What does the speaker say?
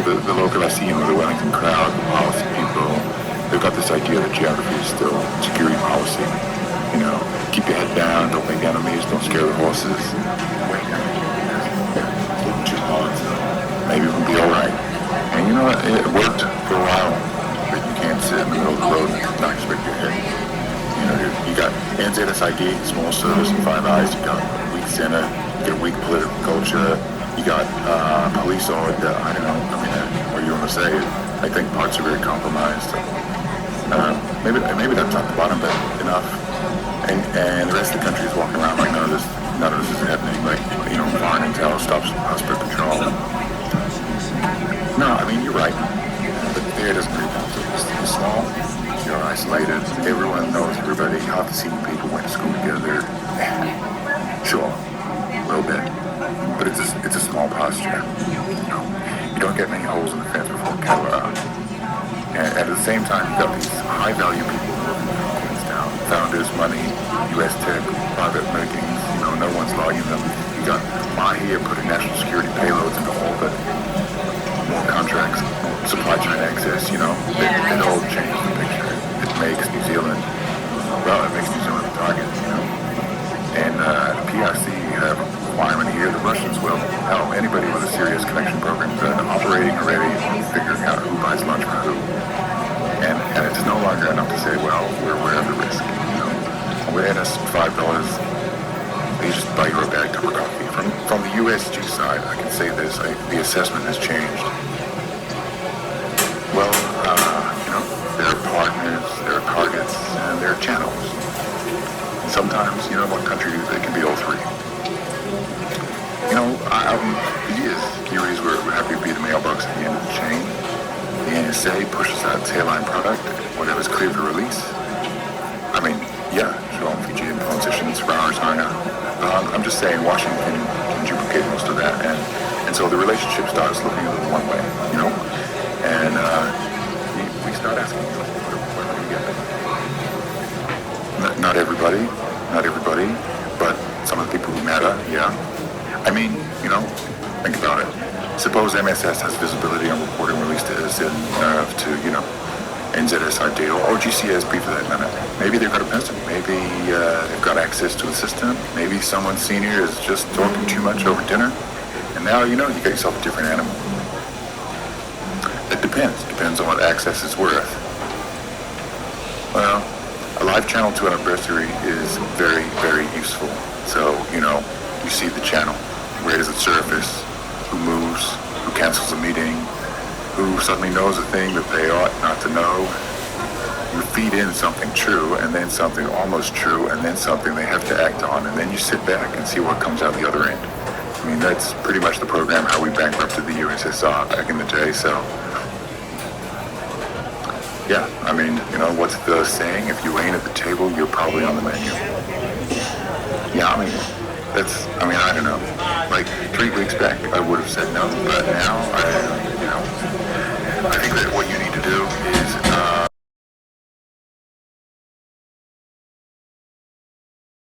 here, the local, I see, the Wellington crowd, the policy people, they've got this idea that geography is still security policy. Keep your head down, don't make enemies, don't scare the horses. Wait, it's looking too hard, so maybe we'll be alright. And it worked for a while, but you can't sit in the middle of the road and not expect your head. You got NZSID, small service, and Five Eyes, you got weak center, you got weak political culture, you got police on, I don't know, what you want to say, I think parts are very compromised. Maybe that's not the bottom, but enough. And the rest of the country is walking around like none of this is happening. Like, foreign intel stops hospital control. No, you're right. But there doesn't really count. It's small, you're isolated, everyone knows everybody, half the senior people went to school together. Sure, a little bit. But it's a small posture. You don't get many holes in the fence before cattle are out. And at the same time, you've got these high-value people moving around Queenstown. Founders, money, US tech, private makings, no one's logging them. You got Mahia putting national security payloads into orbit, more contracts, supply chain access, it all changes the picture. It makes New Zealand a target, And the PRC have a requirement here. The Russians will. Hell, anybody with a serious connection program is operating already, figuring out who buys lunch for who. And it's no longer enough to say, well, we're aware of the risk. We're in us $5. They just buy you a bag cup of coffee. From the USG side, I can say this, the assessment has changed. Well, there are partners, there are targets, and there are channels. Sometimes, what country they can be all three. For years, Kiwis were happy to be the mailbox at the end of the chain. The NSA pushes out its airline product, whatever's clear for release. Sure, Fijian politicians, Rauershanger. I'm just saying Washington can duplicate most of that, and so the relationship starts looking a little one way, and we start asking, what do we get? Not everybody, but some of the people who matter, yeah. Think about it. Suppose MSS has visibility on reporting released to NZSID or GCSB for that matter. Maybe they've got a person. Maybe they've got access to the system. Maybe someone senior is just talking too much over dinner. And now, you got yourself a different animal. It depends. Depends on what access is worth. Well, a live channel to an anniversary is very, very useful. So, you see the channel. Where does it surface? Who moves? Who cancels a meeting? Who suddenly knows a thing that they ought not to know? You feed in something true, and then something almost true, and then something they have to act on, and then you sit back and see what comes out the other end. That's pretty much the program how we bankrupted the USSR back in the day, so... Yeah, what's the saying? If you ain't at the table, you're probably on the menu. Yeah, I don't know. Like 3 weeks back, I would have said no, but now, I think that what you need to do is